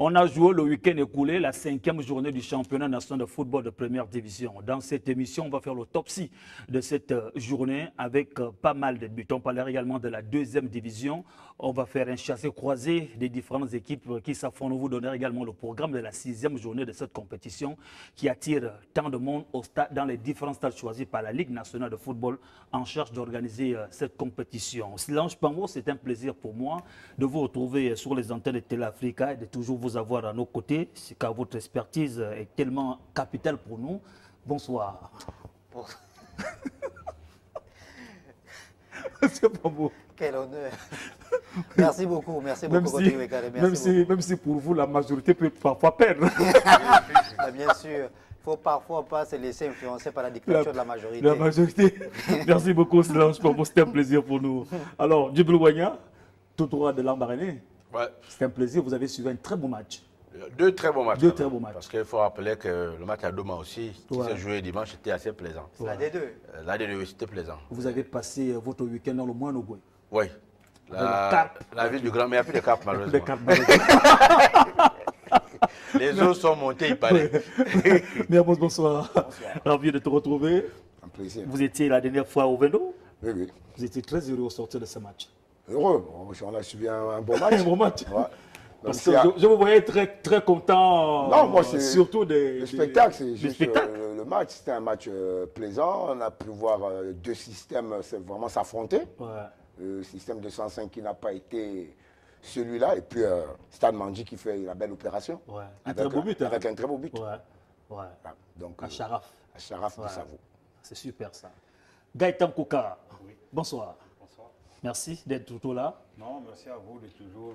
On a joué le week-end écoulé, la 5e journée du championnat national de football de première division. Dans cette émission, on va faire l'autopsie de cette journée avec pas mal de buts. On parlera également de la 2e division. On va faire un chassé-croisé des différentes équipes qui s'affrontent. On vous donner également le programme de la 6e journée de cette compétition qui attire tant de monde au stade, dans les différents stades choisis par la Ligue nationale de football en charge d'organiser cette compétition. Silange Pambo, c'est un plaisir pour moi de vous retrouver sur les antennes de Télé Africa et de toujours vous avoir à nos côtés, car votre expertise est tellement capitale pour nous. Bonsoir. C'est pas beau. Quel honneur. Merci beaucoup, Rodrigo Ekare, même si pour vous, la majorité peut parfois perdre. Bien sûr, il ne faut parfois pas se laisser influencer par la dictature de la majorité. La majorité. Merci beaucoup, Silange Pambo, c'était un plaisir pour nous. Alors, Djibril Wanya, tout droit de l'Ambaréné. Ouais. C'est un plaisir, vous avez suivi un très beau match. Deux très bons matchs. Deux très beaux matchs. Parce qu'il faut rappeler que le match à Doma aussi, qui s'est joué dimanche, était assez plaisant. La D2. La D2, c'était plaisant. Vous avez passé votre week-end dans le Moinogoué. Oui. La ville du Grand, mais il n'y a plus de cap malheureusement. Les eaux sont montées, il paraît. Bonsoir. Bonsoir. Ravi de te retrouver. Un plaisir. Vous étiez la dernière fois au Vendo. Oui, oui. Vous étiez très heureux au sortir de ce match. Heureux. On a suivi un bon match. Un bon match. Ouais. Parce que je vous voyais très content. Non, moi, c'est surtout le spectacle. C'est juste spectacle. Le match. C'était un match plaisant. On a pu voir deux systèmes vraiment s'affronter. Ouais. Le système de 105 qui n'a pas été celui-là. Et puis Stade Mandi qui fait la belle opération. Ouais. Un très beau but. Avec un très beau but. Ouais. Ouais. Voilà. Donc, à Charaf. À Charaf de Savo. C'est super ça. Gaëtan Kouka. Oui. Bonsoir. Bonsoir. Merci d'être toujours là. Non, merci à vous de toujours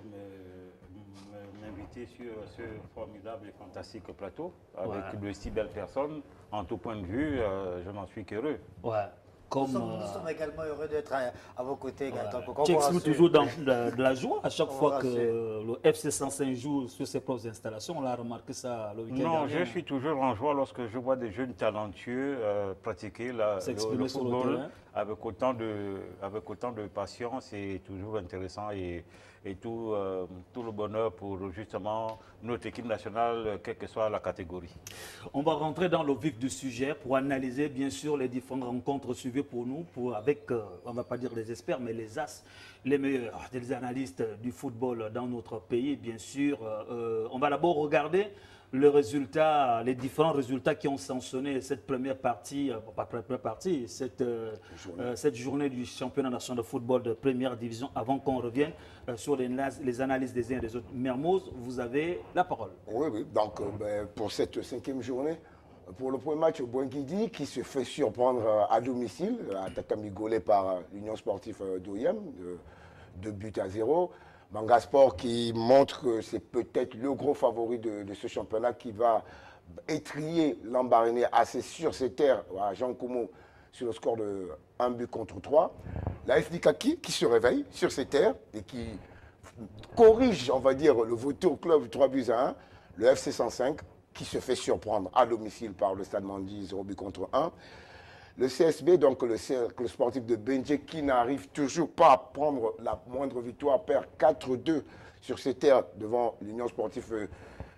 m'inviter sur ce formidable et fantastique plateau avec de si belles personnes. En tout point de vue, je n'en suis qu'heureux. Ouais. Comme, nous sommes également heureux d'être à vos côtés, Gaëtan. Tu exprimes toujours de la joie à chaque fois que le FC 105 joue sur ses propres installations. On a remarqué ça le week-end Non, dernier. je suis toujours en joie lorsque je vois des jeunes talentueux pratiquer le football avec autant de patience. C'est toujours intéressant et tout le bonheur pour justement notre équipe nationale, quelle que soit la catégorie. On va rentrer dans le vif du sujet pour analyser bien sûr les différentes rencontres suivies pour nous, avec, on ne va pas dire les experts, mais les as, les meilleurs, des analystes du football dans notre pays. Bien sûr, on va d'abord regarder les différents résultats qui ont sanctionné cette première partie, cette journée du championnat national de football de première division, avant qu'on revienne sur les analyses des uns et des autres. Mermoz, vous avez la parole. Oui, oui. Donc, pour cette 5e journée, pour le premier match, Bouenguidi qui se fait surprendre à domicile, attaque amigolée par l'Union sportive d'Oyem, 2-0. Mangasport qui montre que c'est peut-être le gros favori de ce championnat qui va étrier l'Ambaréné assez sur ses terres à Jean Koumo sur le score de 1-3. La FDKaki qui se réveille sur ses terres et qui corrige, on va dire, le Vautour Club 3-1. Le FC 105 qui se fait surprendre à domicile par le Stade Mandi 0-1. Le CSB, donc le cercle sportif de Benje, qui n'arrive toujours pas à prendre la moindre victoire, perd 4-2 sur ses terres devant l'Union sportive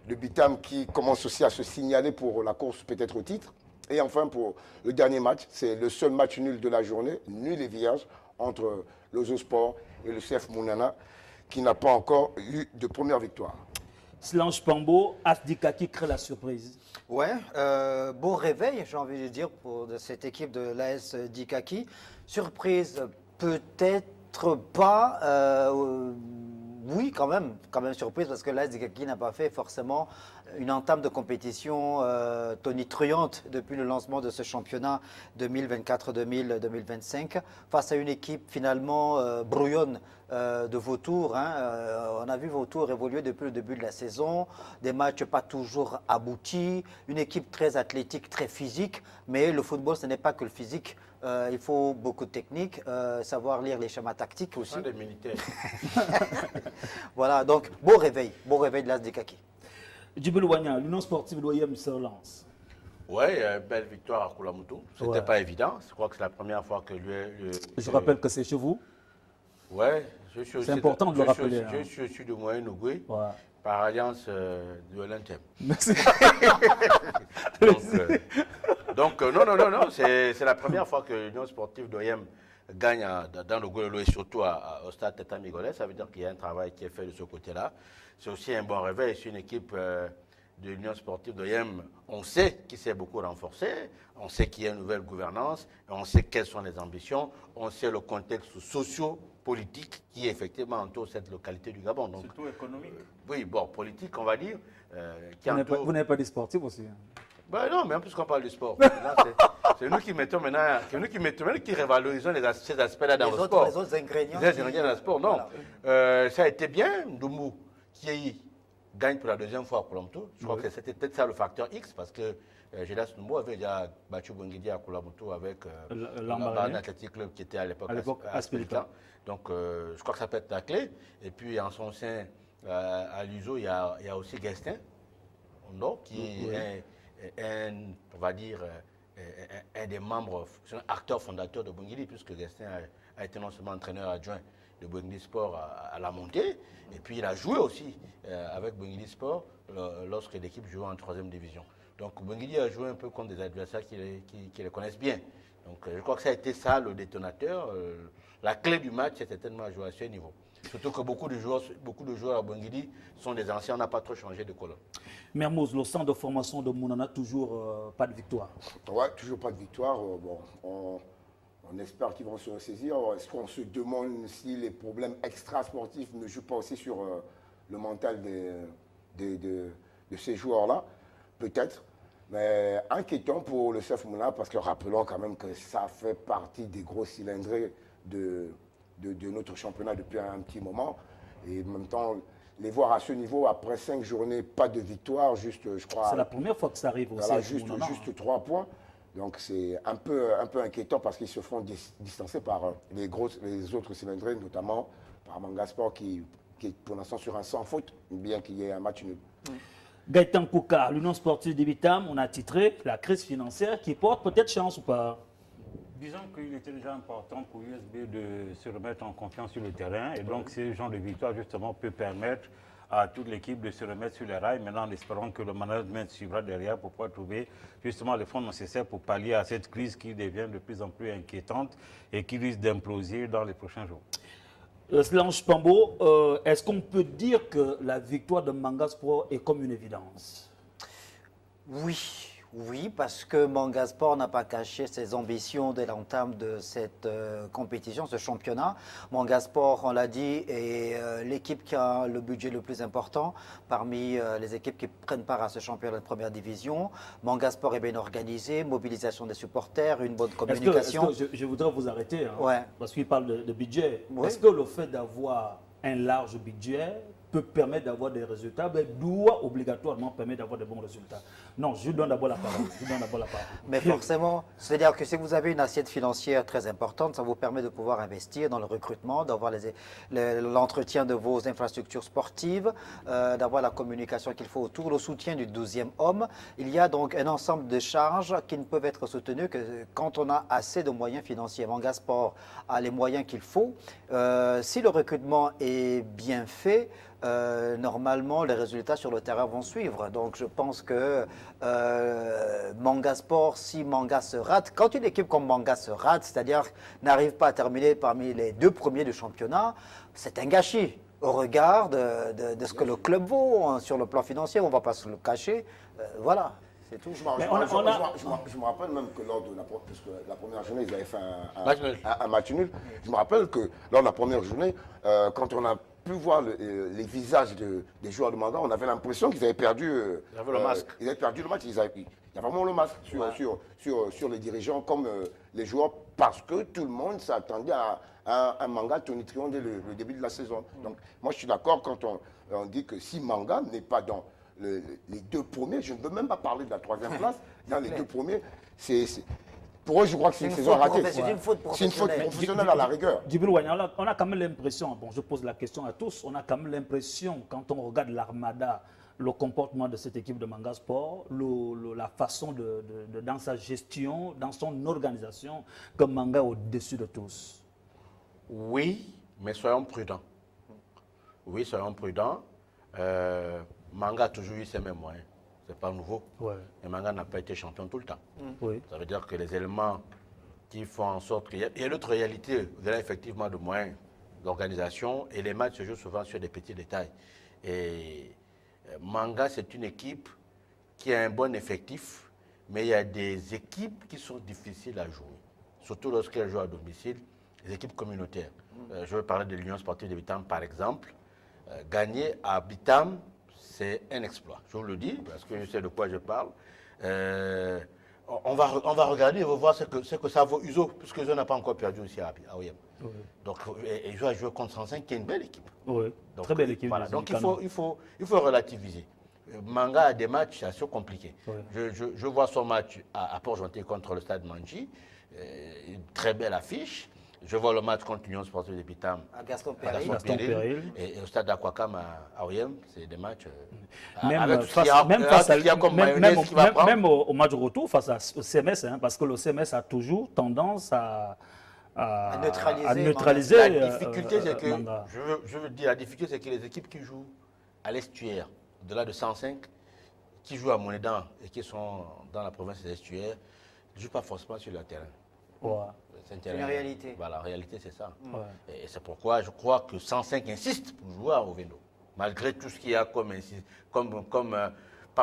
de Bitam, qui commence aussi à se signaler pour la course peut-être au titre. Et enfin, pour le dernier match, c'est le seul match nul de la journée, nul et vierge, entre l'Ozo Sport et le CF Mounana, qui n'a pas encore eu de première victoire. Silange Pambo, Asdika qui crée la surprise. Ouais, beau réveil, j'ai envie de dire, pour cette équipe de l'AS Dikaki. Surprise, peut-être pas. Oui, quand même surprise, parce que l'AS Dikaki n'a pas fait forcément une entame de compétition tonitruante depuis le lancement de ce championnat 2024-2025, face à une équipe finalement brouillonne de Vautour. On a vu Vautour évoluer depuis le début de la saison, des matchs pas toujours aboutis, une équipe très athlétique, très physique, mais le football, ce n'est pas que le physique. Il faut beaucoup de technique, savoir lire les schémas tactiques aussi. Pas des militaires. Voilà, donc beau réveil de l'AS Dikaki. Djibril Wanya, l'Union sportive d'Oyem se relance. Oui, belle victoire à Koulamoutou. Ce n'était pas évident. Je crois que c'est la première fois que Je rappelle que c'est chez vous. Oui, je suis aussi. C'est important de le rappeler. Je suis aussi de Moyen-Ougoué. Ouais. Par alliance de l'Intem. Merci. Non, c'est la première fois que l'Union sportive d'OIM gagne dans le Gololo et surtout au stade Teta Migolès. Ça veut dire qu'il y a un travail qui est fait de ce côté-là. C'est aussi un bon réveil. C'est une équipe de l'Union sportive d'OIM. On sait qu'il s'est beaucoup renforcé. On sait qu'il y a une nouvelle gouvernance. On sait quelles sont les ambitions. On sait le contexte socio-politique qui effectivement entoure cette localité du Gabon. Donc, surtout économique. Oui, bon, politique, on va dire. Vous n'avez pas dit sportif aussi. Ben non, mais en plus qu'on parle du sport. C'est nous qui mettons maintenant, qui révalorisons ces aspects-là dans le sport. Les autres ingrédients. Les ingrédients dans le sport, non. Voilà. Ça a été bien. Ndoumou, qui gagne pour la deuxième fois pour l'Omto. Je crois que c'était peut-être ça le facteur X, parce que Gélas Ndoumou avait déjà battu Bongidi à Koulamoutou avec l'Ambarane Athletic Club qui était à l'époque à Spilitan. Donc je crois que ça peut être la clé. Et puis en son sein, à l'USO, il y a aussi Guestin, qui est on va dire, un des membres, un acteur fondateur de Bongidi, puisque Guestin a été non seulement entraîneur adjoint de Bongidi Sport à la montée, et puis il a joué aussi avec Bongidi Sport lorsque l'équipe jouait en 3e division. Donc Bongidi a joué un peu contre des adversaires qui les connaissent bien. Donc je crois que ça a été ça le détonateur. La clé du match, c'est certainement à jouer à ce niveau. Surtout que beaucoup de joueurs à Bongidi sont des anciens, on n'a pas trop changé de colonne. Mermoz, le centre de formation de Mounana, toujours pas de victoire. Ouais, toujours pas de victoire. On espère qu'ils vont se ressaisir. Est-ce qu'on se demande si les problèmes extra-sportifs ne jouent pas aussi sur le mental de ces joueurs-là? Peut-être. Mais inquiétant pour le CF Mouna, parce que rappelons quand même que ça fait partie des gros cylindrés de notre championnat depuis un petit moment. Et en même temps, les voir à ce niveau, après 5 journées, pas de victoire, juste, je crois... C'est la première fois que ça arrive aussi. Voilà, juste 3 points. Donc c'est un peu inquiétant parce qu'ils se font distancer par les autres cylindrés, notamment par Mangasport qui est pour l'instant sur un sans faute, bien qu'il y ait un match nul. Gaëtan Kouka, l'Union sportive d'Ibitam, on a titré la crise financière qui porte peut-être chance ou pas? Disons qu'il était déjà important pour USB de se remettre en confiance sur le terrain. Et donc, ce genre de victoire, justement, peut permettre à toute l'équipe de se remettre sur les rails. Maintenant, en espérant que le management suivra derrière pour pouvoir trouver justement les fonds nécessaires pour pallier à cette crise qui devient de plus en plus inquiétante et qui risque d'imploser dans les prochains jours. Slange Pambo, est-ce qu'on peut dire que la victoire de Mangasport est comme une évidence? Oui, parce que Mangasport n'a pas caché ses ambitions dès l'entame de cette compétition, ce championnat. Mangasport, on l'a dit, est l'équipe qui a le budget le plus important parmi les équipes qui prennent part à ce championnat de première division. Mangasport est bien organisé, mobilisation des supporters, une bonne communication. Est-ce que je voudrais vous arrêter, parce qu'il parle de budget. Oui. Est-ce que le fait d'avoir un large budget peut permettre d'avoir des résultats, doit obligatoirement permettre d'avoir de bons résultats? Non, je donne d'abord la parole. Mais forcément, c'est-à-dire que si vous avez une assiette financière très importante, ça vous permet de pouvoir investir dans le recrutement, d'avoir l'entretien de vos infrastructures sportives, d'avoir la communication qu'il faut autour, le soutien du 12e homme. Il y a donc un ensemble de charges qui ne peuvent être soutenues que quand on a assez de moyens financiers. Mangasport a les moyens qu'il faut. Si le recrutement est bien fait, normalement, les résultats sur le terrain vont suivre. Donc, je pense que Mangasport, si Manga se rate, quand une équipe comme Manga se rate, c'est-à-dire n'arrive pas à terminer parmi les 2 premiers du championnat, c'est un gâchis au regard de ce que le club vaut sur le plan financier. On ne va pas se le cacher. Voilà. C'est tout. Je me rappelle même que lors de la première journée, ils avaient fait un match nul. Je me rappelle que lors de la première journée, quand on a pu voir les visages des joueurs de Manga, on avait l'impression qu'ils avaient perdu le masque. Ils avaient perdu le match. Il y a vraiment le masque sur les dirigeants comme les joueurs, parce que tout le monde s'attendait à un Manga tonitruant dès le début de la saison. Donc moi je suis d'accord quand on dit que si Manga n'est pas dans les 2 premiers, je ne veux même pas parler de la 3e place, dans les 2 premiers, pour eux, je crois que c'est une saison ratée. C'est une faute professionnelle. C'est une faute professionnelle à la rigueur. Djibril Wanyala, on a quand même l'impression, je pose la question à tous, on a quand même l'impression, quand on regarde l'Armada, le comportement de cette équipe de Mangasport, la façon dans sa gestion, dans son organisation, que Manga est au-dessus de tous. Oui, mais soyons prudents. Oui, soyons prudents. Manga a toujours eu ses mêmes moyens. Ce n'est pas nouveau. Ouais. Et Manga n'a pas été champion tout le temps. Oui. Ça veut dire que les éléments qui font en sorte qu'il y a l'autre réalité, vous avez effectivement de moyens d'organisation et les matchs se jouent souvent sur des petits détails. Et Manga, c'est une équipe qui a un bon effectif, mais il y a des équipes qui sont difficiles à jouer, surtout lorsqu'elles jouent à domicile, les équipes communautaires. Je veux parler de l'Union sportive de Bitam, par exemple. Gagner à Bitam, c'est un exploit. Je vous le dis, parce que je sais de quoi je parle. On va regarder et on va voir ce que ça vaut Uzo, puisque Uzo n'a pas encore perdu aussi à OIM. Oui. Donc, Uzo a joué contre 105, qui est une belle équipe. Oui, donc, très belle équipe. Voilà. Donc, il faut relativiser. Manga a des matchs assez compliqués. Oui. Je vois son match à Port-Gentil contre le Stade Manji, une très belle affiche. Je vois le match contre l'Union sportive de Bitam à Gaston Péril. Et au Stade d'Aquacam à OIM, c'est des matchs. Même au match retour face au CMS, hein, parce que le CMS a toujours tendance à neutraliser. La difficulté, c'est que, je veux dire, la difficulté, c'est que les équipes qui jouent à l'estuaire, au-delà de 105, qui jouent à Monédan et qui sont dans la province des estuaires, ne jouent pas forcément sur le terrain. Ouais. C'est une réalité. Voilà, la réalité, c'est ça. Ouais. Et c'est pourquoi je crois que 105 insiste pour jouer à Ovendo. Malgré tout ce qu'il y a par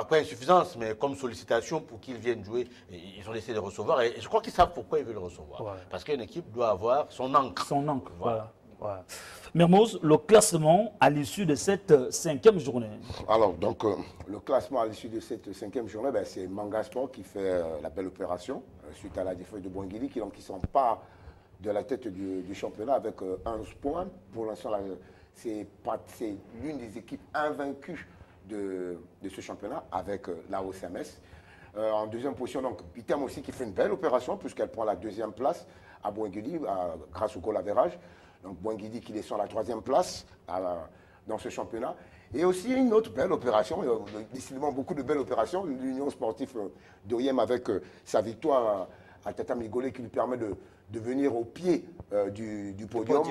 pas insuffisance, mais comme sollicitation pour qu'ils viennent jouer. Et ils ont essayé de recevoir. Et je crois qu'ils savent pourquoi ils veulent recevoir. Ouais. Parce qu'une équipe doit avoir son encre. Son encre, voilà. Voilà. Mermoz, le classement à l'issue de cette cinquième journée. Alors, donc, le classement à l'issue de cette cinquième journée, ben, c'est Manga Sport qui fait la belle opération suite à la défaite de Boinguili, qui s'empare de la tête du championnat avec 11 points. Pour l'instant, c'est l'une des équipes invaincues de ce championnat avec la OCMS. En deuxième position, donc, Bitam aussi qui fait une belle opération puisqu'elle prend la deuxième place à Boinguili grâce au goal average. Donc Boinguidi qui descend à la troisième place dans ce championnat. Et aussi une autre belle opération, décidément beaucoup de belles opérations, l'Union sportive d'OIM avec sa victoire à Tatamigolé qui lui permet de venir au pied du podium.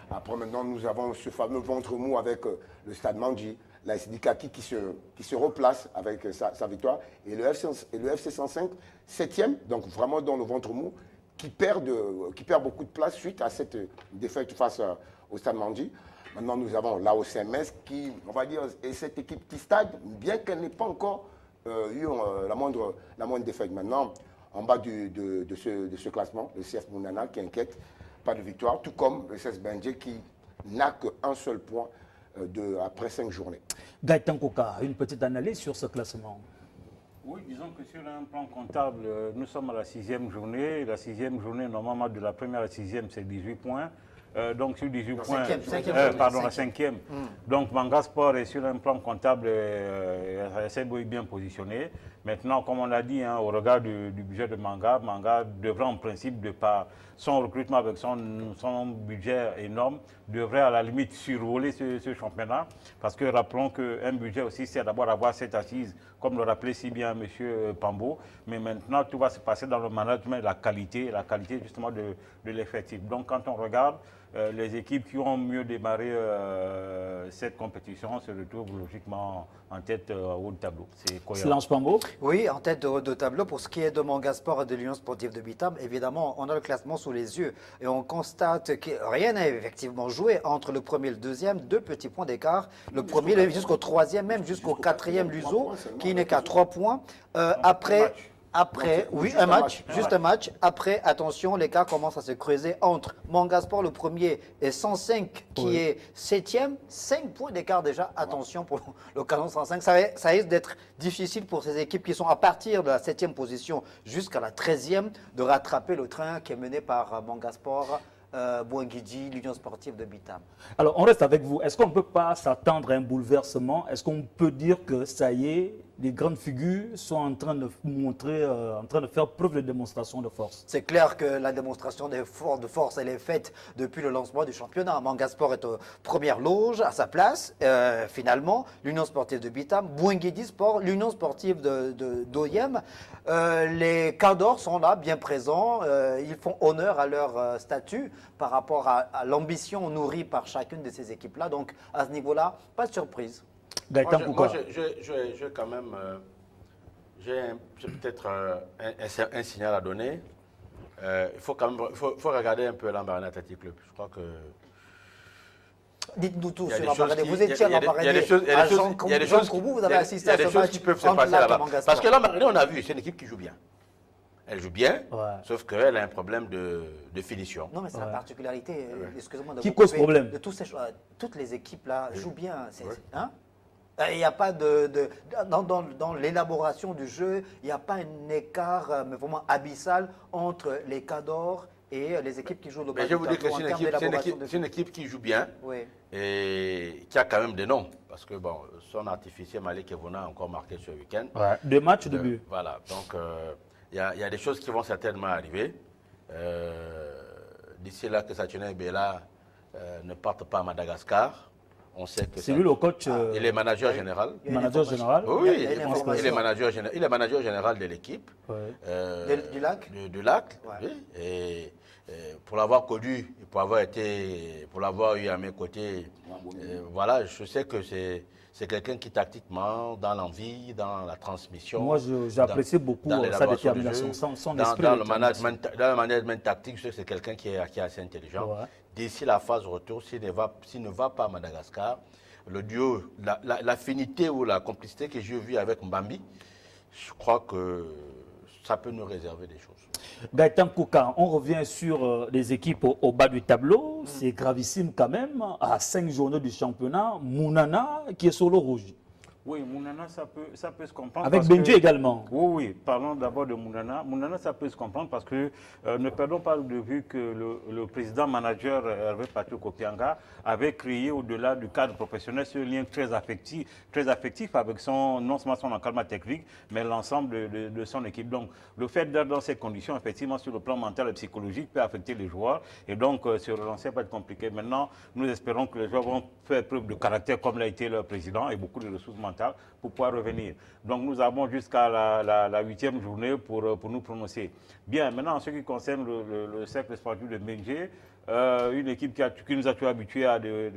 Après maintenant nous avons ce fameux ventre mou avec le Stade Manji, la SDK qui se replace avec sa victoire. Et le FC 105, 7e, donc vraiment dans le ventre mou, qui perd beaucoup de place suite à cette défaite face au Stade Manji. Maintenant, nous avons la OCMS qui, on va dire, est cette équipe qui stagne, bien qu'elle n'ait pas encore eu la moindre défaite. Maintenant, en bas de ce classement, le CF Mounana qui inquiète, pas de victoire, tout comme le CS Benje qui n'a qu'un seul point après 5 journées. Gaëtan Koka, une petite analyse sur ce classement. Oui, disons que sur un plan comptable, nous sommes à la 6e journée. La 6e journée, normalement, de la première à la 6e, c'est 18 points. Donc sur 18 points, la 5e. Donc Manga Sport est sur un plan comptable assez bien positionné. Maintenant, comme on l'a dit, hein, au regard du budget de Manga devrait en principe, de par son recrutement avec son budget énorme, devrait à la limite survoler ce championnat. Parce que rappelons qu'un budget aussi, c'est d'abord avoir cette assise, comme le rappelait si bien M. Pambo. Mais maintenant, tout va se passer dans le management et la qualité justement de l'effectif. Donc quand on regarde, les équipes qui ont mieux démarré cette compétition se retrouvent logiquement en tête au haut de tableau. C'est cohérent. Silence Pambo. Oui, en tête de tableau. Pour ce qui est de Manga Sport et de l'Union sportive de Bitam, évidemment, on a le classement sous les yeux et on constate que rien n'a effectivement joué entre le premier et le deuxième. 2 petits points d'écart. Le premier jusqu'au troisième, même jusqu'au quatrième, l'USO, qui n'est qu'à 3 points. Après, oui, un match, juste un match. Après, attention, l'écart commence à se creuser entre Manga Sport, le premier, et 105, qui est 7e. 5 points d'écart déjà. Attention pour le canon 105. Ça risque d'être difficile pour ces équipes qui sont à partir de la 7e position jusqu'à la 13e de rattraper le train qui est mené par Manga Sport. Boinguidi, l'Union sportive de Bitam. Alors, on reste avec vous. Est-ce qu'on ne peut pas s'attendre à un bouleversement? Est-ce qu'on peut dire que ça y est, les grandes figures sont en train de faire preuve de démonstration de force? C'est clair que la démonstration de force, elle est faite depuis le lancement du championnat. Manga Sport est aux premières loges, à sa place. Finalement, l'Union sportive de Bitam, Boinguidi Sport, l'Union sportive d'OIM. Les cadors sont là, bien présents. Ils font honneur à leur statut par rapport à l'ambition nourrie par chacune de ces équipes-là. Donc, à ce niveau-là, pas de surprise. Gaëtan Moi, Kouka. je quand même, j'ai peut-être un signal à donner. Il faut quand même, faut regarder un peu l'Ambarana Athletic Club. Je crois que Dites-nous tout il y a sur des choses l'Ambarana. qui- Vous étiez à il y a des l'Ambarana. choses- il y a des choses- il y a des Jean choses- Koubou, vous il y avez a- assisté il y a à des ce choses match qui peuvent se entre passer Lac et là-bas. Mangastor. Parce que l'Ambarana, on a vu, c'est une équipe qui joue bien. Elle joue bien, Ouais. sauf qu'elle a un problème de finition. Non, mais c'est la particularité, excusez-moi de Qui vous cause couper, problème? de tous ces toutes les équipes là jouent bien. Hein? Il n'y a pas dans l'élaboration du jeu, il n'y a pas un écart mais vraiment abyssal entre les cadors et les équipes qui jouent le bas Mais je vais du vous dire que tableau en termes d'élaboration de c'est une équipe qui joue bien Oui. et qui a quand même des noms. Parce que bon, son artificier Malik Evona a encore marqué ce week-end. Ouais. 2 matchs de but. Voilà, donc il y a des choses qui vont certainement arriver. D'ici là que Saturnin Bella ne parte pas à Madagascar. On sait que C'est lui le coach. il est manager général. Il y a une Manager information. général. Oui, Il y a une il information. est manager général de l'équipe. Ouais. Du Lac. Du Lac, Ouais. oui. Et pour l'avoir connu, pour l'avoir eu à mes côtés, voilà, je sais que c'est quelqu'un qui tactiquement, dans l'envie, dans la transmission. Moi, j'apprécie beaucoup sa l'élaboration du détermination, jeu, son dans, esprit. dans de le management, dans le management tactique, je sais que c'est quelqu'un qui est assez intelligent. Ouais. D'ici la phase retour, s'il ne va pas à Madagascar, le duo, l'affinité ou la complicité que j'ai vue avec Mbambi, je crois que ça peut nous réserver des choses. Gaëtan Kouka, on revient sur les équipes au bas du tableau. C'est gravissime quand même. À 5 journées du championnat, Mounana qui est sur le rouge. Oui, Mounana, ça peut se comprendre. Avec parce Benji que- également. Oui, oui. Parlons d'abord de Mounana. Mounana, ça peut se comprendre parce que ne perdons pas de vue que le président-manager Hervé Patrick Opianga avait créé au-delà du cadre professionnel ce lien très affectif avec non seulement son encadrement technique, mais l'ensemble de son équipe. Donc, le fait d'être dans ces conditions, effectivement, sur le plan mental et psychologique, peut affecter les joueurs. Et donc, se relancer peut être compliqué. Maintenant, nous espérons que les joueurs vont faire preuve de caractère comme l'a été leur président et beaucoup de ressources mentales pour pouvoir revenir. Donc nous avons jusqu'à la 8e journée pour nous prononcer. Bien, maintenant en ce qui concerne le cercle sportif de Benji, une équipe qui nous a toujours habitués à de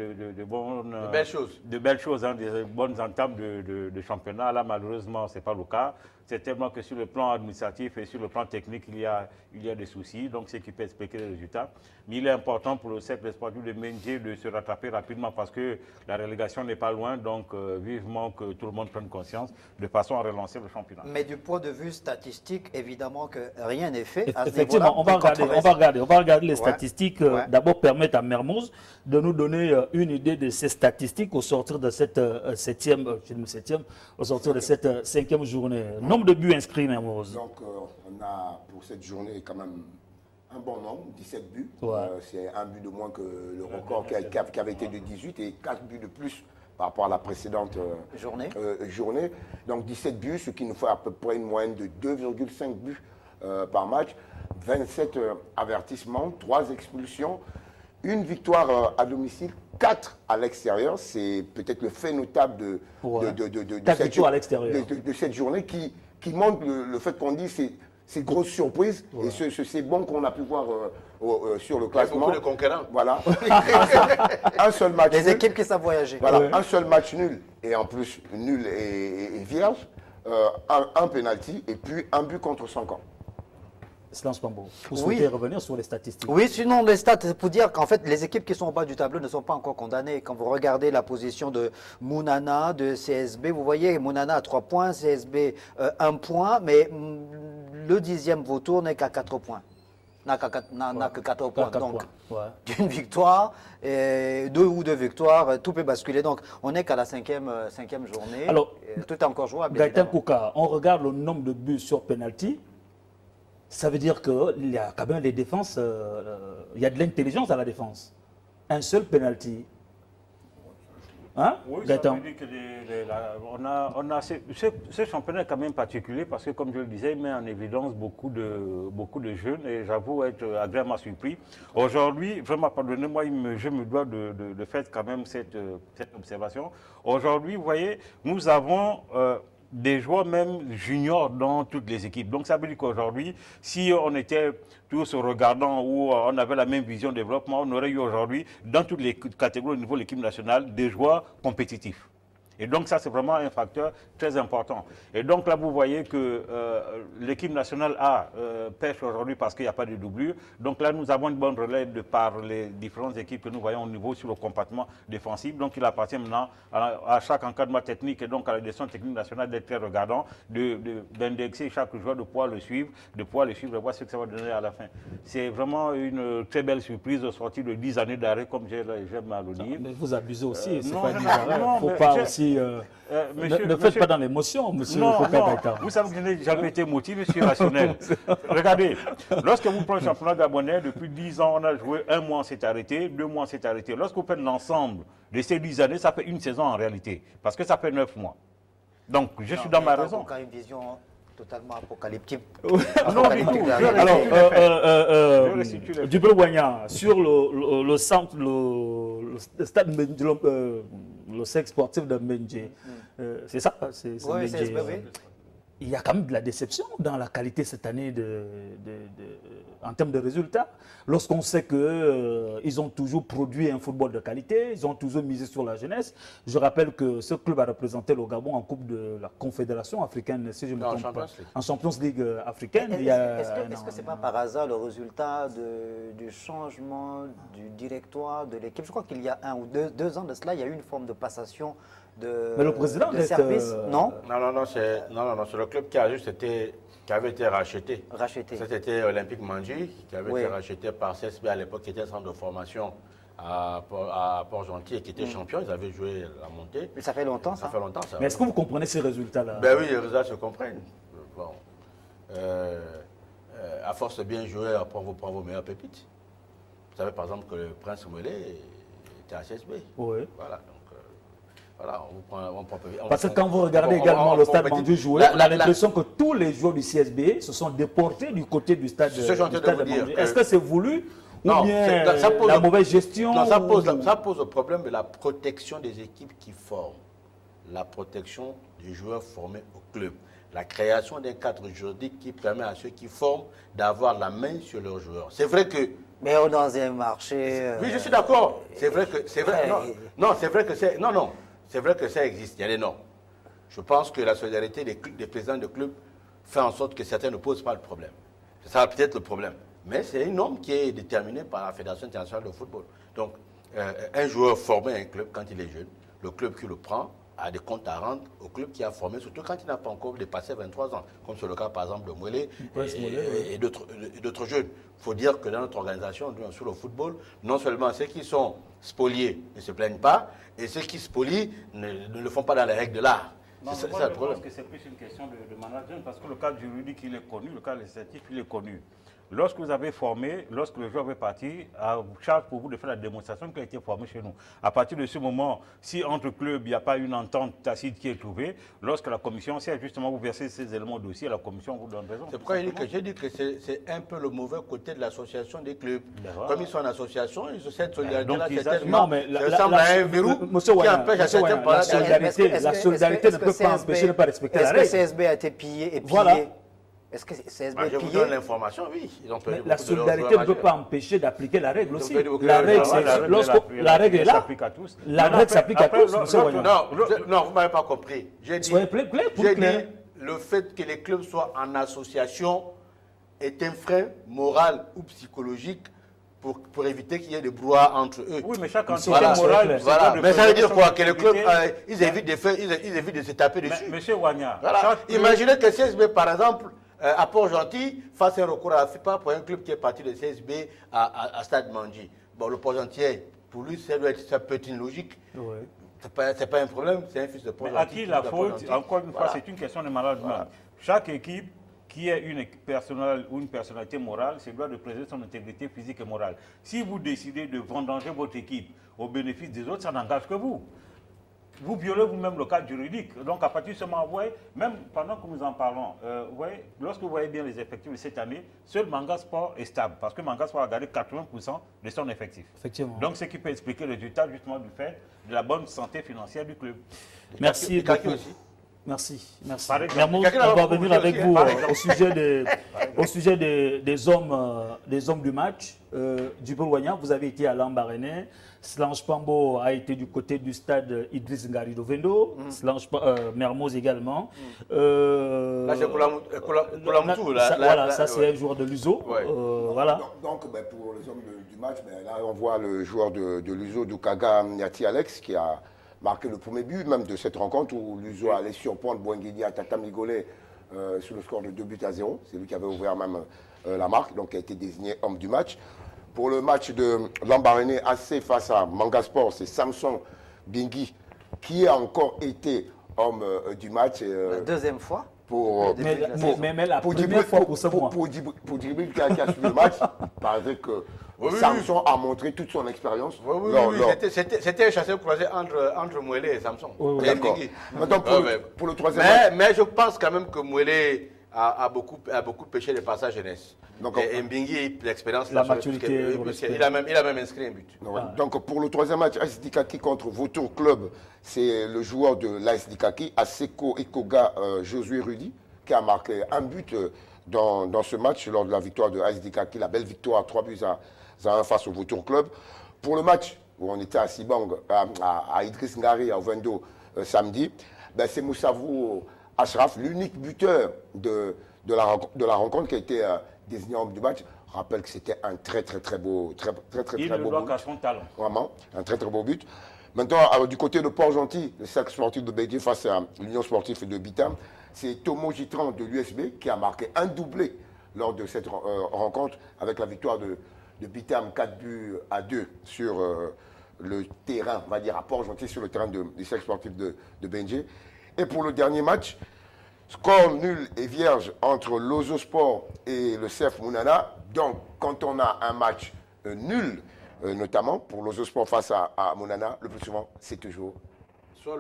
belles choses, hein, des bonnes entames de championnat. Là, malheureusement, ce n'est pas le cas. C'est tellement que sur le plan administratif et sur le plan technique, il y a des soucis. Donc, c'est qui peut expliquer les résultats. Mais il est important pour le cercle sportif de Mendy de se rattraper rapidement parce que la relégation n'est pas loin. Donc, vivement que tout le monde prenne conscience de façon à relancer le championnat. Mais du point de vue statistique, évidemment que rien n'est fait. À ce Effectivement, on va regarder les statistiques. Ouais. D'abord, permettre à Mermoz de nous donner une idée de ces statistiques au sortir de cette au sortir de cette 5e journée. Nombre de buts inscrits, Mermoz. Donc, on a pour cette journée quand même un bon nombre, 17 buts. Ouais. C'est un but de moins que le record qui avait été de 18 et 4 buts de plus par rapport à la précédente journée. Donc 17 buts, ce qui nous fait à peu près une moyenne de 2,5 buts par match. 27 avertissements, 3 expulsions, une victoire à domicile, 4 à l'extérieur. C'est peut-être le fait notable de cette journée qui montre le fait qu'on dit c'est grosse surprise et c'est bon qu'on a pu voir sur le classement. Beaucoup de conquérants. Voilà. Un seul match Les nul. équipes qui savent voyager. Voilà, un seul match nul et en plus nul et vierge, un penalty et puis un but contre son camp. Silence Pambo. Vous souhaitez revenir sur les statistiques? Oui, sinon les stats, c'est pour dire qu'en fait, les équipes qui sont au bas du tableau ne sont pas encore condamnées. Quand vous regardez la position de Mounana, de CSB, vous voyez, Mounana a 3 points, CSB 1 point, mais le 10e vautour n'est qu'à 4 points. N'a que 4 points. Donc, d'une victoire, deux victoires, tout peut basculer. Donc, on n'est qu'à la 5e journée. Alors, tout est encore jouable. Gaëtan Kouka, on regarde le nombre de buts sur penalty. Ça veut dire qu'il y a quand même les défenses, il y a de l'intelligence à la défense. Un seul penalty. Hein, oui, Gaëtan? ça veut dire que ce championnat est quand même particulier parce que, comme je le disais, il met en évidence beaucoup de jeunes et j'avoue être agréablement surpris. Aujourd'hui, vraiment, pardonnez-moi, je me dois de faire quand même cette observation. Aujourd'hui, vous voyez, nous avons des joueurs même juniors dans toutes les équipes. Donc ça veut dire qu'aujourd'hui, si on était tous regardant ou on avait la même vision de développement, on aurait eu aujourd'hui, dans toutes les catégories au niveau de l'équipe nationale, des joueurs compétitifs. Et donc ça, c'est vraiment un facteur très important. Et donc là, vous voyez que l'équipe nationale A pêche aujourd'hui parce qu'il n'y a pas de doublure. Donc là, nous avons une bonne relève de par les différentes équipes que nous voyons au niveau sur le compartiment défensif. Donc il appartient maintenant à chaque encadrement technique et donc à la direction technique nationale d'être très regardant, d'indexer chaque joueur, de pouvoir le suivre, de voir ce que ça va donner à la fin. C'est vraiment une très belle surprise de sortir de 10 années d'arrêt, comme j'aime à le dire. Mais vous abusez aussi, c'est non, pas non, 10 arrêts. non, Faut mais pas je- aussi... ne faites monsieur- pas dans l'émotion, monsieur Non, Foucault non. Gaëtan. Vous savez que je n'ai jamais été motivé, je suis rationnel. Regardez, lorsque vous prenez le championnat gabonais, depuis 10 ans, on a joué 1 mois, on s'est arrêté, 2 mois, on s'est arrêté. Lorsque vous faites l'ensemble de ces 10 années, ça fait une saison en réalité, parce que ça fait 9 mois. Donc, je suis dans ma raison. Quand une vision totalement apocalyptique. Non, du tout. Alors, Je restitue les faits. Djibril Wagna, sur le centre, le stade, le sexe sportif de Menje, c'est ça, c'est Oui, Menje, c'est SBV. il y a quand même de la déception dans la qualité cette année en termes de résultats. Lorsqu'on sait qu'ils ont toujours produit un football de qualité, ils ont toujours misé sur la jeunesse. Je rappelle que ce club a représenté le Gabon en Coupe de la Confédération africaine, si je me Non, en trompe pas, Champions League. en Champions League africaine. il y a Est-ce que ce n'est pas par hasard le résultat du changement du directoire de l'équipe? Je crois qu'il y a 1 ou 2 ans de cela, il y a eu une forme de passation de, Mais le président de reste, service. Non, Non, c'est le club qui avait été racheté. racheté. C'était Olympique Mandji qui avait Oui. été racheté par CSB à l'époque, qui était un centre de formation à Port-Gentil et qui était champion. Ils avaient joué la montée. Mais ça fait longtemps, Ça ça. fait longtemps, ça. Mais est-ce que vous comprenez ces résultats-là? Ben oui, les résultats se comprennent. Bon. À force de bien jouer, après on vous prend vos meilleures pépites. Vous savez par exemple que le Prince Moulé était à CSB. Oui. Voilà, donc voilà, on prend Parce que quand vous regardez également le stade Mandjou jouer, on a l'impression que tous les joueurs du CSB se sont déportés du côté du stade, C'est ce que je suis en train de vous dire, Mandjou. que- Est-ce que c'est voulu Non, ou bien ça pose la le- mauvaise gestion Non, ça ou- pose le problème de la protection des équipes qui forment, la protection des joueurs formés au club, la création d'un cadre juridique qui permet à ceux qui forment d'avoir la main sur leurs joueurs. C'est vrai que Mais on est dans un marché. oui, je suis d'accord. C'est vrai que c'est vrai. Non, c'est vrai que c'est c'est vrai que ça existe. Il y a des normes. Je pense que la solidarité des présidents de clubs fait en sorte que certains ne posent pas le problème. C'est ça peut-être le problème. Mais c'est une norme qui est déterminée par la Fédération internationale de football. Donc, un joueur formé à un club quand il est jeune, le club qui le prend a des comptes à rendre au club qui a formé, surtout quand il n'a pas encore dépassé 23 ans, comme c'est le cas par exemple de Mouelé et d'autres jeunes. Il faut dire que dans notre organisation, sur le football, non seulement ceux qui sont spoliés ne se plaignent pas, et ceux qui spolient ne le font pas dans les règles de l'art. Non, C'est moi, ça je le problème. pense que c'est plus une question de management, parce que le cadre juridique, il est connu, le cadre législatif, il est connu. Lorsque vous avez formé, lorsque le joueur veut partir, à charge pour vous de faire la démonstration qu'il a été formé chez nous. À partir de ce moment, si entre clubs, il n'y a pas une entente tacite qui est trouvée, lorsque la commission, si justement vous versez ces éléments au dossier, la commission vous donne raison. C'est pourquoi j'ai dit que c'est un peu le mauvais côté de l'association des clubs. D'accord. Comme ils sont en association, ils ont cette solidarité-là. Donc, ils C'est assument. tellement- Non, mais ça ressemble à un verrou Monsieur qui Wagner, empêche à Monsieur certains Wagner, parler la solidarité, la solidarité ne peut pas empêcher de ne pas respecter la Est-ce que règle. CSB a été pillé et pillé? Voilà. Est-ce que CSB Bah, est je vous pillé? donne l'information, oui. Ils ont perdu Mais la beaucoup de leurs solidarité joueurs ne peut majeurs. pas empêcher d'appliquer la règle aussi. perdu beaucoup de La leurs règle, joueurs majeurs. la règle est là. s'applique à tous. La Maintenant, règle s'applique à après, tous, monsieur Wagner. Non, vous ne m'avez pas compris. J'ai dit, Soyez clair pour j'ai clair. dit le fait que les clubs soient en association est un frein moral ou psychologique pour éviter qu'il y ait des brouillards entre eux. Oui, mais chaque entité Voilà, morale... Voilà. Mais ça veut dire quoi? Que les clubs, activités. ils évitent de faire, ils évitent de se taper dessus. Monsieur Wagner, Voilà. chaque club- Imaginez que CSB, par exemple, à Port-Gentil, fasse un recours à la FIFA pour un club qui est parti de CSB à Stade Mandji. Bon, le Port-Gentil, pour lui, ça peut être une logique. Ouais. C'est pas un problème, c'est un fils de Mais Port-Gentil. à qui la faute? Encore une fois, Voilà. c'est une question de management. Chaque équipe qui est une équipe personnelle ou une personnalité morale se doit de préserver son intégrité physique et morale. Si vous décidez de vendanger votre équipe au bénéfice des autres, ça n'engage que vous. Vous violez vous-même le cadre juridique. Donc, à partir de ce moment, vous voyez, même pendant que nous en parlons, vous voyez, lorsque vous voyez bien les effectifs de cette année, seul Manga Sport est stable. Parce que Manga Sport a gardé 80% de son effectif. Effectivement. Donc, ce qui peut expliquer le résultat justement du fait de la bonne santé financière du club. Merci Et Kaki beaucoup. aussi. Merci. Par exemple, Mermoz, quelqu'un on va va revenir bouger avec aussi, vous hein, par au sujet de, Au sujet des hommes du match, Djibril Wanya, vous avez été à Lambaréné. Slange Pambo a été du côté du stade Idriss Ngari Dovendo. Mermoz également. Là, c'est Koulamoutou. Voilà, ça c'est un joueur de l'USO. Ouais. Voilà. Donc, pour les hommes du match, là, on voit le joueur de l'USO, Doukaga Nyati Alex, qui a marqué le premier but même de cette rencontre où l'USO allait surprendre Bouenguidi à Tatamigolé sur le score de 2-0. C'est lui qui avait ouvert même la marque, donc qui a été désigné homme du match. Pour le match de Lambaréné AC face à Mangasport, c'est Samson Bingui qui a encore été homme du match. La deuxième fois. Mais la première fois pour ce mois. Pour Djibril qui a suivi le match, paraît que Samson a montré toute son expérience. Oui, c'était un chasseur croisé entre Mouélé et Samson. Oui, d'accord. Maintenant, pour le troisième match. Mais je pense quand même que Mouélé a beaucoup pêché les passages jeunesse. Et Mbingui, l'expérience, la maturité, il a même inscrit un but. Donc pour le troisième match, AS Dikaki contre Vautour Club, c'est le joueur de l'AS Dikaki, Aseko Ikoga Josué Rudy, qui a marqué un but dans ce match lors de la victoire de AS Dikaki, la belle victoire 3-1 face au Vautour Club. Pour le match où on était à Sibang, à Idriss Ngari, à Ovendo, samedi, c'est Moussavou Ashraf, l'unique buteur de la rencontre qui a été désigné homme du match. Je rappelle que c'était un très beau Il ne doit qu'à son talent. Vraiment, un très beau but. Maintenant, du côté de Port-Gentil, le cercle sportif de Bédier face à l'Union sportive de Bitam, c'est Tomo Gitran de l'USB qui a marqué un doublé lors de cette rencontre avec la victoire de Bitam 4-2 sur le terrain, on va dire à Port-Gentil, sur le terrain du cercle sportif de Bédier. Et pour le dernier match, score nul et vierge entre l'Ozo Sport et le CF Mounana. Donc, quand on a un match nul, notamment pour l'Ozo Sport face à Mounana, le plus souvent, c'est toujours soit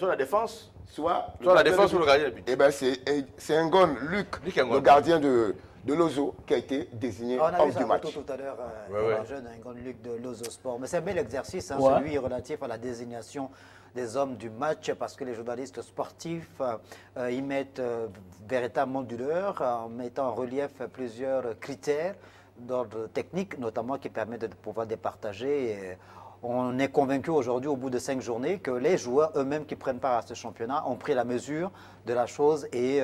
la défense, soit la défense ou le gardien de but. Eh bien, c'est Ngon Luc, le gardien de l'Ozo, qui a été désigné homme du match. Tout à l'heure, un jeune Ngon Luc de l'Ozo Sport. Mais c'est un bel exercice, celui relatif à la désignation des hommes du match, parce que les journalistes sportifs y mettent véritablement du leur, en mettant en relief plusieurs critères d'ordre technique, notamment qui permettent de pouvoir départager. Et on est convaincu aujourd'hui, au bout de 5 journées, que les joueurs eux-mêmes qui prennent part à ce championnat ont pris la mesure de la chose et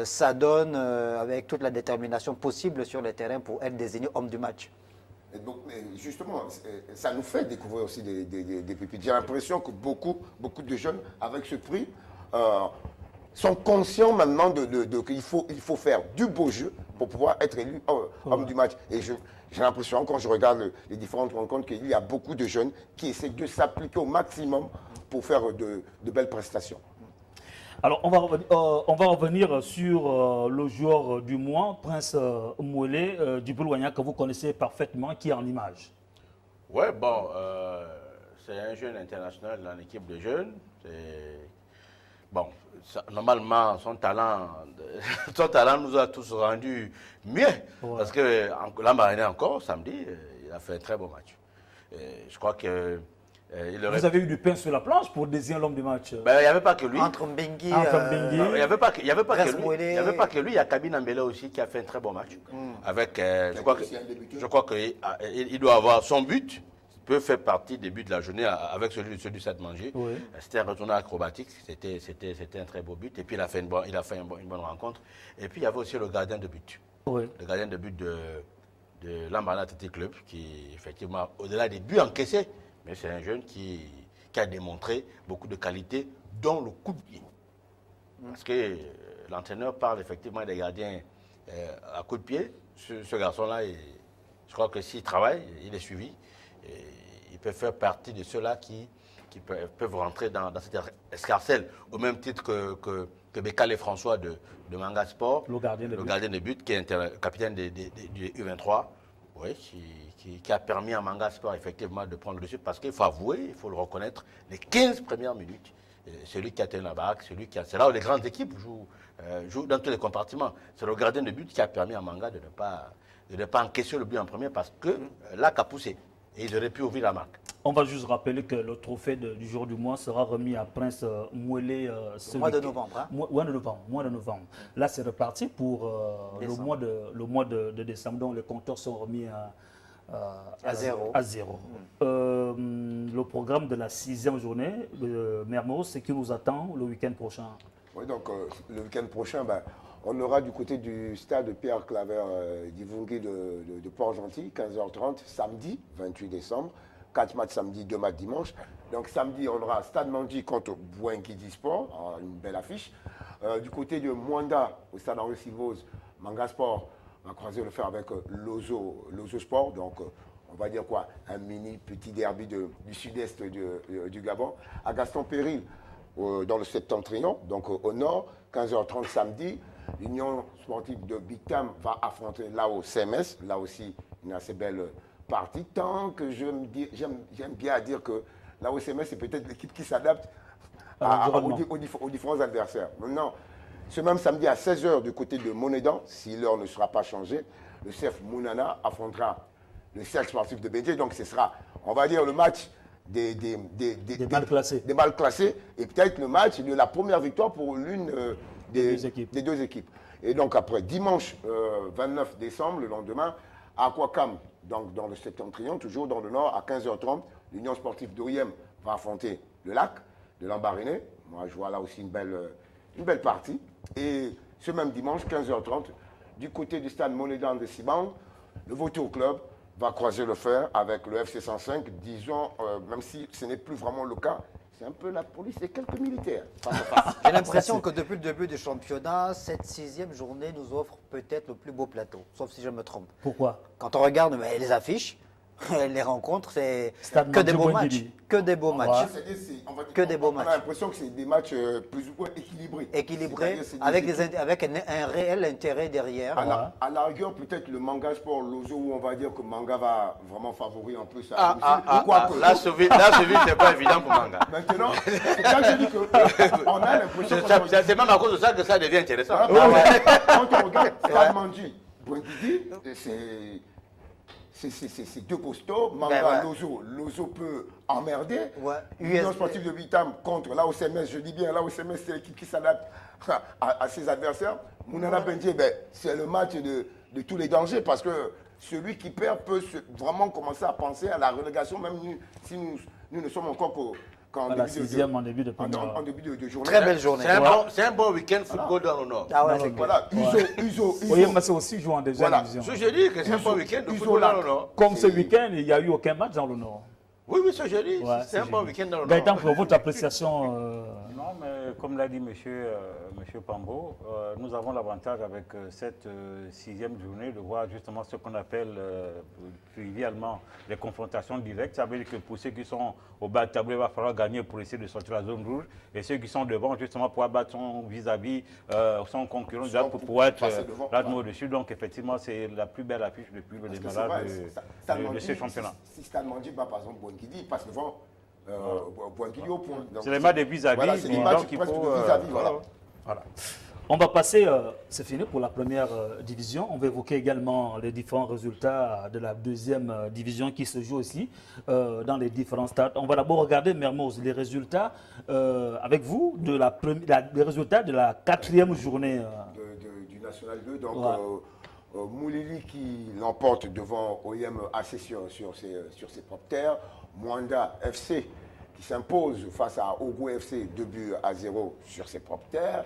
ça donne avec toute la détermination possible sur le terrain pour être désigné homme du match. Et donc, justement, ça nous fait découvrir aussi des pépites. J'ai l'impression que beaucoup de jeunes, avec ce prix, sont conscients maintenant qu'il faut faire du beau jeu pour pouvoir être élu homme du match. Et j'ai l'impression, quand je regarde les différentes rencontres, qu'il y a beaucoup de jeunes qui essaient de s'appliquer au maximum pour faire de belles prestations. Alors, on va revenir sur le joueur du mois, Prince Mouélé, Djibril Wanya, que vous connaissez parfaitement, qui est en image. Ouais, bon, c'est un jeune international dans l'équipe de jeunes. Bon, normalement, son talent nous a tous rendus mieux. Ouais. Parce que Lambaréné encore, samedi, il a fait un très beau match. Je crois que... Vous avez eu du pain sur la planche pour désigner l'homme du match. Ben, il n'y avait pas que lui. Entre Mbengui, il n'y avait pas que lui. Il y a Kabine Ambela aussi qui a fait un très bon match. Avec, je crois qu'il doit avoir son but. Peut faire partie des buts de la journée avec celui du Stade Manger. Oui. C'était un retour acrobatique, c'était un très beau but. Et puis il a fait une bonne rencontre. Et puis il y avait aussi le gardien de but. Oui. Le gardien de but de Lambaréné Athletic Club, qui effectivement, au-delà des buts encaissés, mais c'est un jeune qui a démontré beaucoup de qualités, dont le coup de pied. Parce que l'entraîneur parle effectivement des gardiens à coup de pied. Ce garçon-là, je crois que s'il travaille, il est suivi. Et il peut faire partie de ceux-là qui peuvent rentrer dans cette escarcelle, au même titre que Bekale François de Manga Sport, le gardien de but, qui est capitaine du U23, oui, qui a permis à Manga Sport effectivement de prendre le dessus, parce qu'il faut avouer, il faut le reconnaître, les 15 premières minutes, celui qui a tenu la baraque, c'est là où les grandes équipes jouent dans tous les compartiments. C'est le gardien de but qui a permis à Manga de ne pas encaisser le but en premier, parce que là qu'a poussé. Et ils auraient pu ouvrir la marque. On va juste rappeler que le trophée du jour du mois sera remis à Prince Mouélé le mois de novembre. Hein? Mois de novembre. Là, c'est reparti pour le mois de décembre, dont les compteurs sont remis à zéro. Le programme de la 6e journée de Mermoz, c'est qui nous attend le week-end prochain. Oui, donc le week-end prochain, on aura du côté du stade Pierre Claver d'Ivungui de Port-Gentil, 15h30, samedi 28 décembre. 4 matchs samedi, 2 matchs dimanche. Donc samedi, on aura Stade Mandi contre Bouenguidi Sport, une belle affiche. Du côté de Mwanda, au stade Henri Silvose, Manga Sport va croiser le fer avec Lozo Sport. Donc on va dire quoi, un mini petit derby du sud-est du Gabon. À Gaston Péril, dans le septentrion, donc au nord, 15h30 samedi. L'Union sportive de Bictam va affronter Lao CMS. Là aussi, une assez belle partie. Tant que j'aime bien à dire que Lao CMS, c'est peut-être l'équipe qui s'adapte aux différents adversaires. Maintenant, ce même samedi à 16h du côté de Monédan, si l'heure ne sera pas changée, le CF Mounana affrontera le cercle sportif de Bédié. Donc ce sera, on va dire, le match des mal classés et peut-être le match de la première victoire pour l'une des deux équipes. Et donc après, dimanche 29 décembre, le lendemain, à Aquacam, donc dans le septentrion, toujours dans le nord, à 15h30, l'Union sportive d'Oriem va affronter le lac de Lambaréné. Moi, je vois là aussi une belle partie. Et ce même dimanche, 15h30, du côté du stade Monédan de Siban, le Vautour Club va croiser le fer avec le FC 105, disons, même si ce n'est plus vraiment le cas, c'est un peu la police et quelques militaires. J'ai l'impression que depuis le début du championnat, cette 6e journée nous offre peut-être le plus beau plateau, sauf si je me trompe. Pourquoi? Quand on regarde les affiches, les rencontres, c'est Stade que des beaux Mandi matchs. Que des beaux matchs. Que des beaux On a matchs. l'impression que c'est des matchs plus ou moins équilibrés. Équilibrés, C'est-à-dire avec un réel intérêt derrière. à la rigueur, peut-être le Manga Sport Lozo, où on va dire que Manga va vraiment favoriser en plus. Là, ce vide, c'est pas évident pour Manga. Maintenant, c'est ça que je dis qu'on a l'impression C'est même à cause de ça que ça devient intéressant. quand on regarde Stade Mandi, Bouenguidi, c'est deux costauds. Manga, Lozo peut emmerder. Ouais. L'Union sportive de Vitam contre l'AOCMS, je dis bien, l'AOCMS, c'est l'équipe qui s'adapte à ses adversaires. Mounana Bendié, c'est le match de tous les dangers parce que celui qui perd peut vraiment commencer à penser à la relégation, même si nous ne sommes encore qu'en début de journée. Très belle journée. C'est un bon week-end football dans le Nord. Ah ouais, c'est clair. Voilà, Uzo. c'est aussi joué en deuxième division. Je dis que c'est un bon week-end de football dans le Nord. Comme ce week-end, il n'y a eu aucun match dans le Nord. Oui, ce jeudi, c'est un bon week-end dans le Nord. Gaëtan, pour votre appréciation. Non, mais comme l'a dit monsieur Pambo, nous avons l'avantage avec cette 6e journée de voir justement ce qu'on appelle trivialement les confrontations directes. Ça veut dire que pour ceux qui sont au bas de tableau, il va falloir gagner pour essayer de sortir la zone rouge. Et ceux qui sont devant, justement, pour abattre son vis-à-vis, son concurrent, pour pouvoir être là au-dessus. Donc, effectivement, c'est la plus belle affiche depuis le démarrage de ce championnat. Si Stade Mandi bat par exemple Bouenguidi, il passe devant Bouenguidi au point. C'est les matchs de vis-à-vis. Voilà, c'est des matchs presque de vis-à-vis. Voilà. On va passer, c'est fini pour la première division. On va évoquer également les différents résultats de la deuxième division qui se joue aussi dans les différents stades. On va d'abord regarder, Mermoz, les résultats avec vous, les résultats de la 4e journée. Du National 2. Donc, Moulili qui l'emporte devant OIM AC sur ses propres terres. Mwanda FC qui s'impose face à Ogo FC 2-0 sur ses propres terres.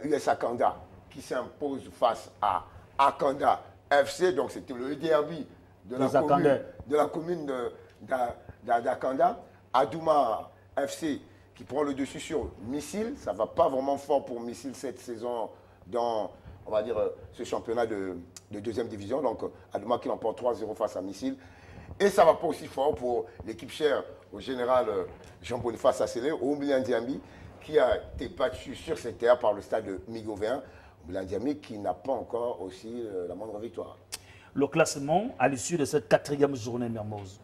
US Akanda qui s'impose face à Akanda FC, donc c'était le derby de la commune d'Akanda. Adouma FC qui prend le dessus sur Missile, ça ne va pas vraiment fort pour Missile cette saison dans, on va dire, ce championnat de deuxième division. Donc Adouma qui l'emporte 3-0 face à Missile. Et ça ne va pas aussi fort pour l'équipe chère au général Jean-Boniface Assélé, au Ndiambi, qui a été battu sur ses terres par le stade Migovéen. Ndiambi qui n'a pas encore aussi la moindre victoire. Le classement à l'issue de cette 4e journée, Mermoz.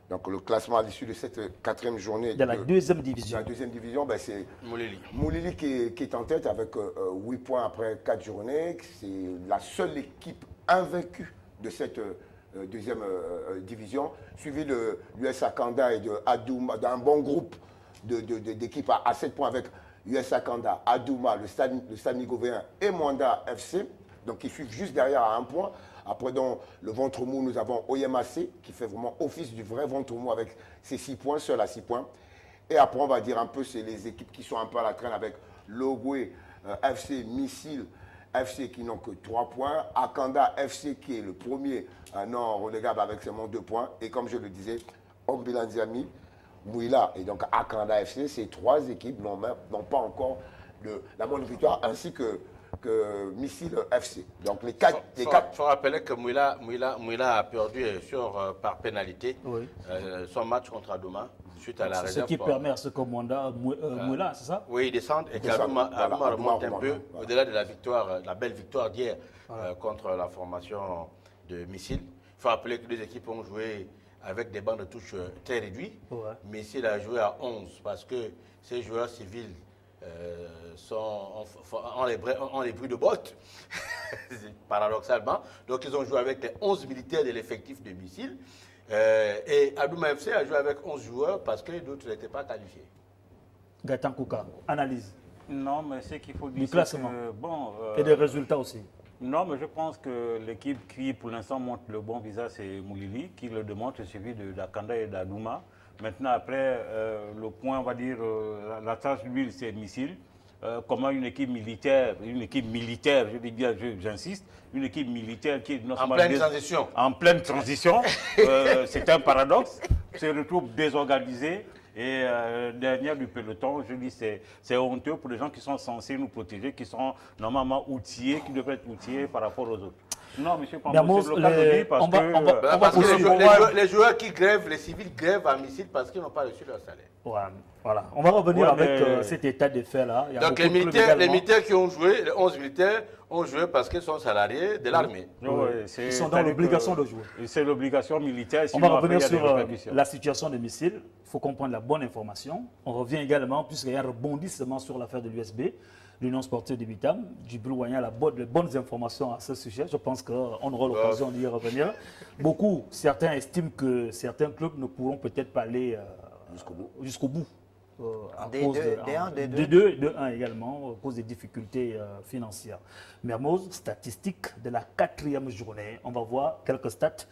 Donc le classement à l'issue de cette 4e journée de la deuxième division. De la deuxième division, c'est Moulili qui est en tête avec 8 points après 4 journées. C'est la seule équipe invaincue de cette deuxième division, suivi de l'US Akanda et de Adouma, d'un bon groupe d'équipes à 7 points avec US Akanda, Adouma, le Stade Nigovéen et Mwanda FC, donc qui suivent juste derrière à 1 point. Après, dans le ventre mou, nous avons OYMAC qui fait vraiment office du vrai ventre mou avec ses 6 points, seul à 6 points. Et après, on va dire un peu, c'est les équipes qui sont un peu à la traîne avec Logwe, FC, Missile, FC qui n'ont que 3 points. Akanda FC qui est le premier non relégable avec seulement 2 points. Et comme je le disais, Ombilanziami, Mouila et donc Akanda FC, ces 3 équipes n'ont pas encore la bonne victoire ainsi que Missile FC. Donc les 4... Il faut rappeler que Mouila a perdu par pénalité son match contre Adouma suite à la réserve. Ce qui permet à ce que Mouila, c'est ça? Oui, ils descendent et qu'Adouma remonte un peu au-delà de la victoire, la belle victoire d'hier contre la formation de Missile. Il faut rappeler que les équipes ont joué avec des bancs de touche très réduits. Missile a joué à 11 parce que ces joueurs civils ont les bruits de bottes, paradoxalement. Donc ils ont joué avec les 11 militaires de l'effectif de Missile. Et Adouma FC a joué avec 11 joueurs parce que d'autres n'étaient pas qualifiés. Gaëtan Kouka, analyse. Non, mais ce qu'il faut dire, du classement. Et des résultats aussi. Non, mais je pense que l'équipe qui, pour l'instant, montre le bon visage, c'est Moulili, qui le démontre, suivi d'Akanda et d'Adouma. Maintenant, après, le point, on va dire, la tâche d'huile, c'est Missile. Comment une équipe militaire, je dis bien, j'insiste, une équipe militaire qui est en pleine transition, c'est un paradoxe, se retrouve désorganisée. Et dernière du peloton, je dis c'est honteux pour les gens qui sont censés nous protéger, qui sont normalement outillés, qui devraient être outillés par rapport aux autres. Non, monsieur Pambo, c'est le cas de dire parce que les joueurs qui grèvent, les civils grèvent à Missile parce qu'ils n'ont pas reçu leur salaire. Voilà, on va revenir avec cet état de fait-là. Donc les militaires qui ont joué, les 11 militaires ont joué parce qu'ils sont salariés de l'armée. Ils sont dans l'obligation de jouer. C'est l'obligation militaire. On va revenir sur la situation de Missile. Il faut comprendre la bonne information. On revient également, puisqu'il y a un rebondissement sur l'affaire de l'USB, l'Union sportive de Bitam. Djibril Ouagna a les bonnes informations à ce sujet. Je pense qu'on aura l'occasion d'y revenir. Certains estiment que certains clubs ne pourront peut-être pas aller jusqu'au bout. D2 et D1 également, à cause des difficultés financières. Mermoz, statistiques de la 4e journée. On va voir quelques stats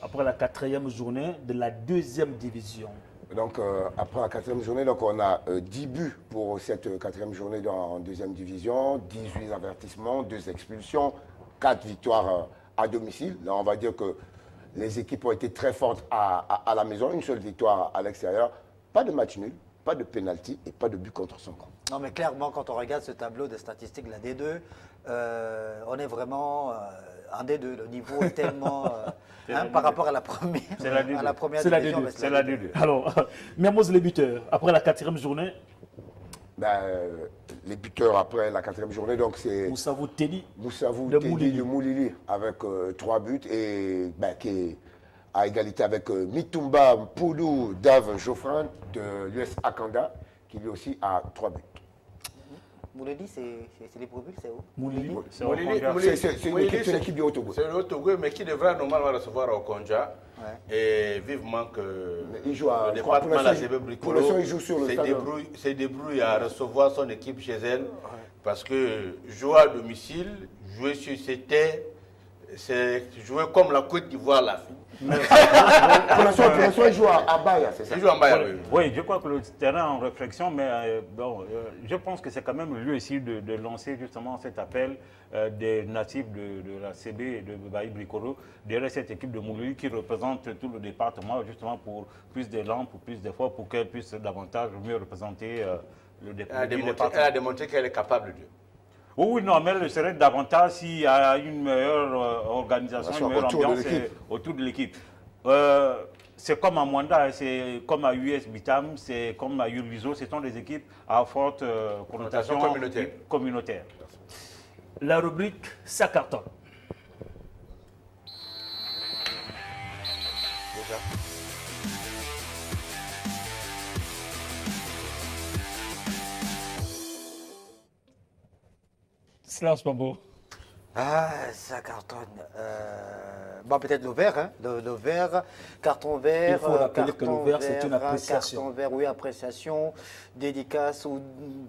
après la 4e journée de la 2e division. Donc, après la 4e journée, donc, on a 10 buts pour cette 4e journée en 2e division, 18 avertissements, 2 expulsions, 4 victoires à domicile. Là, on va dire que les équipes ont été très fortes à la maison, une seule victoire à l'extérieur, pas de match nul, pas de pénalty et pas de but contre son camp. Non, mais clairement, quand on regarde ce tableau de statistiques de la D2, on est vraiment en D2. Le niveau est tellement par rapport à la première, C'est la division. C'est la D2. Alors, Mermoz les buteurs, après la 4e journée. Les buteurs après la 4e journée, donc c'est Moussavou Teddy de Moulili avec 3 buts et qui est à égalité avec Mitumba Mpoulou Dave Geoffrin de l'US Akanda qui lui aussi a 3 buts. Moulili, c'est les Libreville, c'est où? Moulili, c'est une équipe du Haut-Togo. C'est le Haut-Togo, mais qui devrait normalement recevoir au Konja. Et vivement que le département de la CB Bricolo se débrouille à recevoir son équipe chez elle. Parce que jouer à domicile, jouer sur ses terres, c'est jouer comme la Côte d'Ivoire l'a fait. Pour l'instant, il joue à Baya, c'est ça? Il joue à Baya, oui. Je crois que le terrain en réflexion, mais je pense que c'est quand même lieu ici de lancer justement cet appel des natifs de la CB et de Baï Bricolo derrière cette équipe de Moulili qui représente tout le département justement pour plus d'élan, pour plus d'efforts, pour qu'elle puisse davantage mieux représenter le département. Elle a démontré qu'elle est capable de. Oui, non, mais elle serait davantage s'il y a une meilleure organisation, une meilleure ambiance autour de l'équipe. C'est comme à Mwanda, c'est comme à US Bitam, c'est comme à Urbizo, ce sont des équipes à forte connotation communautaire. La rubrique ça cartonne. Slash Pambo. Ah, ça cartonne. Bon, peut-être le vert, hein, le vert, carton vert. Il faut rappeler que carton le vert, c'est une vert, appréciation. Carton vert, oui, appréciation, dédicace ou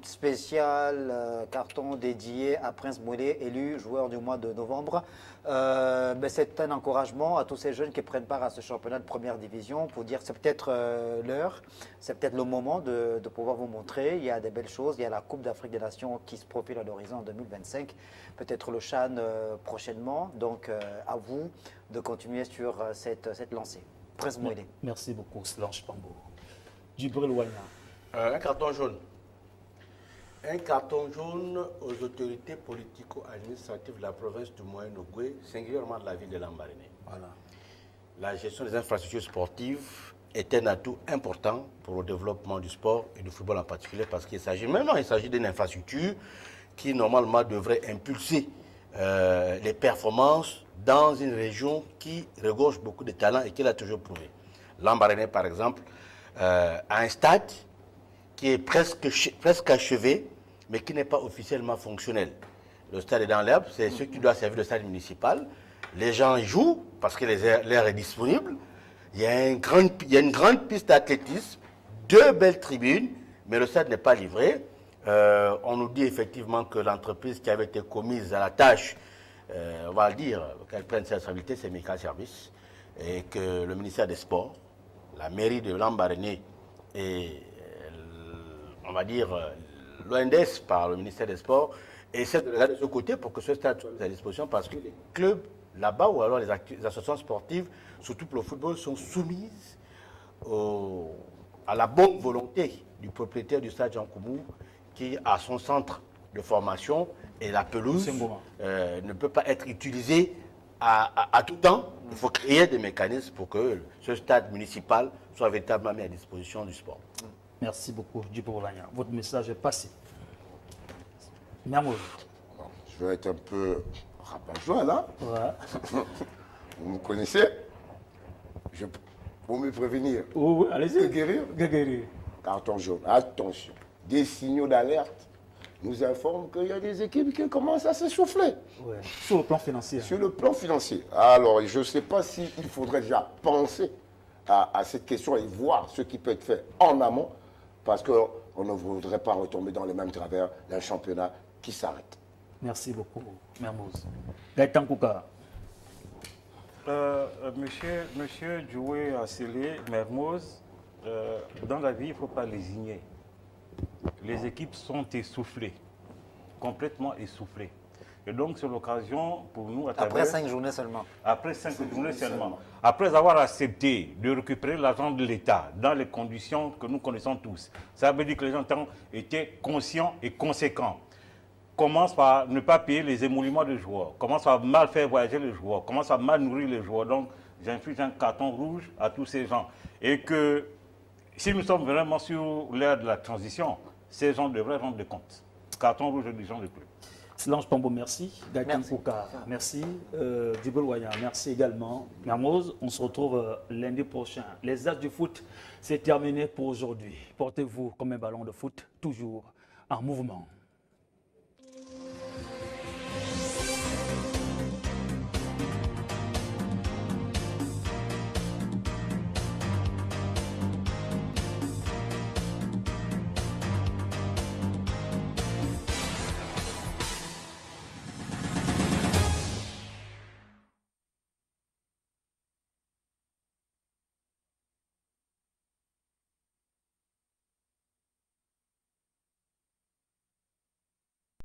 spécial, carton dédié à Prince Moulé, élu joueur du mois de novembre. C'est un encouragement à tous ces jeunes qui prennent part à ce championnat de première division pour dire que c'est peut-être l'heure, c'est peut-être le moment de pouvoir vous montrer. Il y a des belles choses, il y a la Coupe d'Afrique des Nations qui se profile à l'horizon en 2025, peut-être le CHAN prochainement. Donc à vous de continuer sur cette lancée. Prince Moulé. Merci beaucoup, Solange Pambo. Djibril Ouagna. Un carton jaune. Un carton jaune aux autorités politico-administratives de la province du Moyen-Ogooué, singulièrement de la ville de Lambaréné. Voilà. La gestion des infrastructures sportives est un atout important pour le développement du sport et du football en particulier, parce qu'il s'agit d'une infrastructure qui normalement devrait impulser les performances dans une région qui regorge beaucoup de talents et qui l'a toujours prouvé. Lambaréné, par exemple, a un stade qui est presque achevé, mais qui n'est pas officiellement fonctionnel. Le stade est dans l'herbe, c'est ce qui doit servir de stade municipal. Les gens y jouent parce que l'air est disponible. Il y a une grande piste d'athlétisme, 2 belles tribunes, mais le stade n'est pas livré. On nous dit effectivement que l'entreprise qui avait été commise à la tâche, on va le dire, qu'elle prenne ses responsabilités, c'est Mika Service, et que le ministère des Sports, la mairie de Lambaréné et, on va dire, l'ONDS par le ministère des Sports, essaient de regarder de ce côté pour que ce stade soit à disposition, parce que les clubs là-bas, ou alors les associations sportives, surtout pour le football, sont soumises à la bonne volonté du propriétaire du stade Jean Koumou, qui a son centre de formation, et la pelouse ne peut pas être utilisée à tout temps. Il faut créer des mécanismes pour que ce stade municipal soit véritablement mis à disposition du sport. Merci beaucoup, Djibril Ouagna. Votre message est passé. Mermoz. Je vais être un peu rabat-joie là. Ouais. Vous me connaissez. Pour me prévenir. Oui, allez-y. Que guérir. Guérir. Carton jaune. Attention. Des signaux d'alerte nous informent qu'il y a des équipes qui commencent à s'essouffler. Ouais. Sur le plan financier. Sur le plan financier. Alors, je ne sais pas s'il faudrait déjà penser à cette question et voir ce qui peut être fait en amont, parce qu'on ne voudrait pas retomber dans les mêmes travers d'un championnat qui s'arrête. Merci beaucoup, Mermoz. Gaëtan Kouka. Monsieur Djoué Assélé, Mermoz, dans la vie, il ne faut pas lésigner. Les équipes sont essoufflées, complètement essoufflées. Et donc, c'est l'occasion pour nous... Après 5 journées seulement. Après 5 journées seulement. Après avoir accepté de récupérer l'argent de l'État dans les conditions que nous connaissons tous, ça veut dire que les gens étaient conscients et conséquents. Commence par ne pas payer les émoluments des joueurs, commence par mal faire voyager les joueurs, commence par mal nourrir les joueurs. Donc, j'inflige un carton rouge à tous ces gens. Et que si nous sommes vraiment sur l'ère de la transition, ces gens devraient rendre des comptes. Carton rouge aux dirigeants du club. Solange Pambo, merci. Gaëtan Kouka, merci. Djibril Ouagna, merci également. Mermoz, on se retrouve lundi prochain. Les As du foot, c'est terminé pour aujourd'hui. Portez-vous comme un ballon de foot, toujours en mouvement.